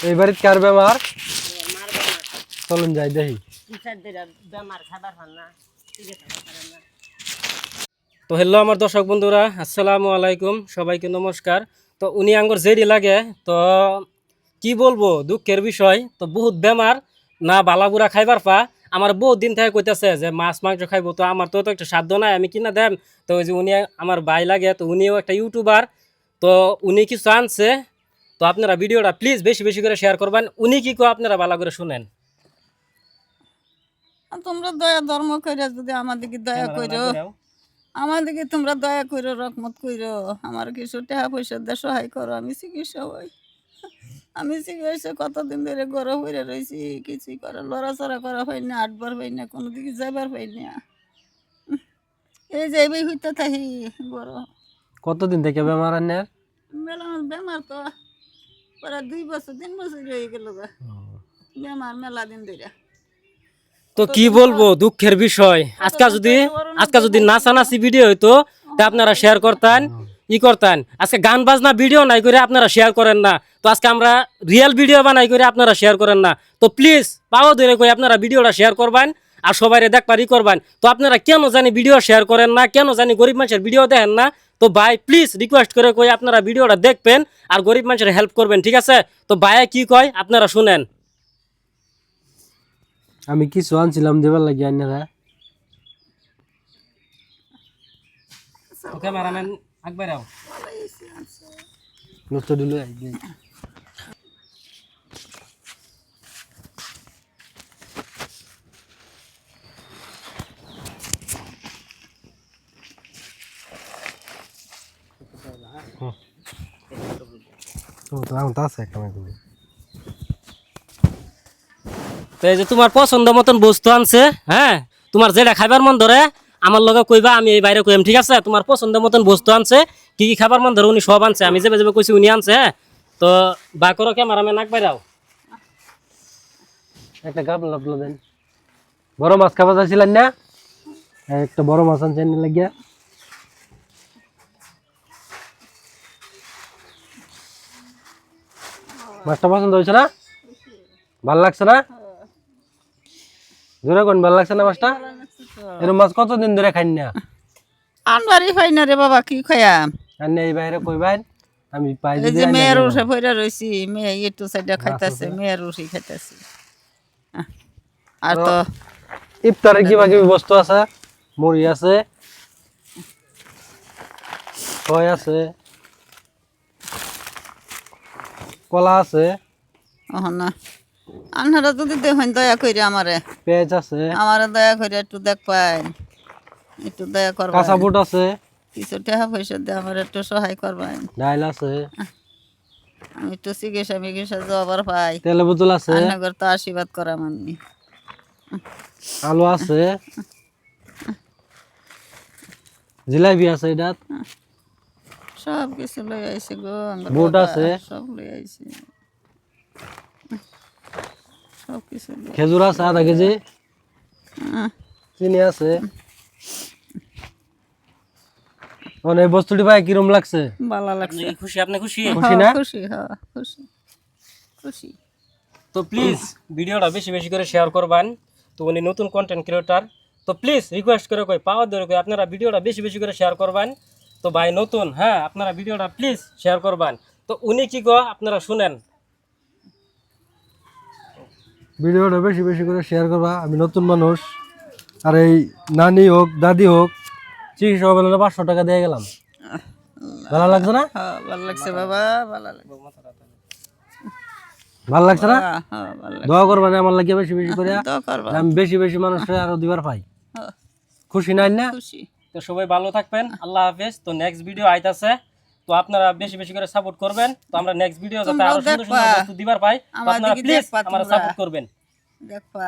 এই বাড়িতে কার বেমার? চলুন যাই দেখি। তো হ্যালো আমার দর্শক বন্ধুরা, আসসালামু আলাইকুম, সবাইকে নমস্কার। তো উনি আঙ্গুর জেরি লাগে, তো কি বলবো, দুঃখের বিষয়। তো বহুত বেমার, না বালাগুড়া খাইবার পা। আমার বহুত দিন থেকে কইতেছে যে মাছ মাংস খাইবো, তো আমার তো একটা সাধ্য নাই, আমি কিনা দেম। তো ওই যে উনি আমার ভাই লাগে, তো উনিও একটা ইউটিউবার, তো উনি কিছু আনছে। তো আপনারা ভিডিওটা প্লিজ বেশি বেশি করে শেয়ার করবেন। উনি কি কো আপনারা ভালো করে শুনেন। তোমরা দয়া ধর্ম কইরা যদি আমাদেরকে দয়া করো, আমাদেরকে তোমরা দয়া করো, রহমত করো, আমার কিছু টাকা পয়সা দিয়ে সহায় করো, আমি চিকিৎসা হই। আমি চিকিৎসা কতদিন ধরে গরম হয়ে রয়েছি, কিছুই করে লড়াচড়া করা হয় না, আটবার হয় না, কোনো দিকে যাবার হয় না। এই যে এই হইতে থাকি বড়। কতদিন থেকে বেমার আনের? মেলা বেমার তো প্রায় 2 বছর 3 বছর হয়ে গেল বেমার, মেলা দিন ধরে। তো কি বলবো, দুঃখের বিষয়। আজকে যদি নাচানাচি ভিডিও হইতো, তা আপনারা শেয়ার করতেন, করতেন। আজকে গান বাজনা ভিডিও নাই করে আপনারা শেয়ার করেন না। তো আজকে আমরা রিয়েল ভিডিও বানাই করে আপনারা শেয়ার করেন না। তো প্লিজ পাওয়া ধরে কই আপনারা ভিডিওটা শেয়ার করবেন আর সবাই দেখবারই করবেন। তো আপনারা কেন জানি ভিডিও শেয়ার করেন না, কেন জানি গরিব মানুষের ভিডিও দেখেন না। তো ভাই প্লিজ রিকোয়েস্ট করে কই আপনারা ভিডিওটা দেখবেন আর গরিব মানুষের হেল্প করবেন, ঠিক আছে? তো ভাইয়া কি কয় আপনারা শুনেন। আমি কিছু আনছিলাম দেবার লাগি আইনারা। ওকে মারামেন একবার আও নষ্ট দিল একদিন। তো এই যে তোমার পছন্দ মতন বস্তু আনছে, হ্যাঁ, তোমার যেটা খাইবার মন ধরে আমার লগে কইবা, আমি এই বাইরে কইম, ঠিক আছে? তোমার পছন্দ মতন বস্তু আনছে, কি কি খাবার মন ধরে উনি সব আনছে, আমি যাবে যাবে কইছি উনি আনছে। হ্যাঁ, তো বা করো ক্যামেরাম্যান একবার আও একটা গাবলা লাবলা দেন। বড় মাছ খাবার চাইছিলেন না? একটা বড় মাছ আনছেন লাগিয়া। মাছটা পছন্দ হয়েছে না? ভাল লাগছে না? জোরে কোন ভাল লাগছে না মাছটা? এরকম মাছ কতদিন ধরে খাই না? আনবারই হয় না রে বাবা, কি খায়া আর এই বাইরে কইবেন আমি পাই এই যে মেয়ের উঠে পড়ে রয়েছি, মেয়ে একটু সাইডে খাইতেছে, মেয়ের উঠি খাইতেছি। আর তো ইফতারে কিবা কিবি বস্তু আছে, মুড়ি আছে, ছয় আছে, কলা আছে, না আনহারা যদি দেখেন দয়া করে আমারে, পেঁয়াজ আছে, আমারে দয়া করে একটু দেখ পাই, একটু দয়া করবা। কাঁচা বুট আছে, কিছু টাকা পয়সা দিয়ে আমার একটু সহায় করবেন। ডাল আছে, আমি একটু চিকিৎসা মিকিৎসা জবার পাই, তেল বোতল আছে, রান্নাঘর তো আশীর্বাদ করা মানি। আলু আছে, জিলাপি আছে, এটা সব কিছু লই আইছে গো, বুট আছে, সব লই আইছে, সব কিছু। খেজুর আছে আধা কেজি, চিনি আছে। মানে এই বস্তুটি ভাই কিরম লাগছে? ভালো লাগছে। খুশি? আপনি খুশি? খুশি না? খুশি, হ্যাঁ খুশি, খুশি। তো প্লিজ ভিডিওটা বেশি বেশি করে শেয়ার করবেন। তো উনি নতুন কন্টেন্ট ক্রিয়েটর, তো প্লিজ রিকোয়েস্ট করে কই পাওয়ার ধরে কই আপনারা ভিডিওটা বেশি বেশি করে শেয়ার করবেন। তো ভাই নতুন, হ্যাঁ, আপনারা ভিডিওটা প্লিজ শেয়ার করবেন। তো উনি কি কো আপনারা শুনেন। ভিডিওটা বেশি বেশি করে শেয়ার করবা, আমি নতুন মানুষ। আর এই নানি হোক দাদি হোক, চিকিৎসা হবে 500 টাকা দিয়ে গেলাম। ভালো লাগছে না? হ্যাঁ ভালো লাগছে বাবা, ভালো লাগছে। ভালো লাগছে না? হ্যাঁ ভালো লাগছে। দোয়া করবেন আমার লাগে বেশি বেশি করে, দোয়া করবা। আমি বেশি বেশি মানুষের আরো দিবার পাই। খুশি নাই না? খুশি। তো সবাই ভালো থাকবেন, আল্লাহ হাফেজ। তো নেক্সট ভিডিও আইতাছে, তো আপনারা বেশি বেশি করে সাপোর্ট করবেন। তো আমরা নেক্সট ভিডিও যাতে আরো সুন্দর সুন্দর বস্তু দিবার পাই, তো আপনারা প্লিজ আমাদের সাপোর্ট করবেন। দেখবা।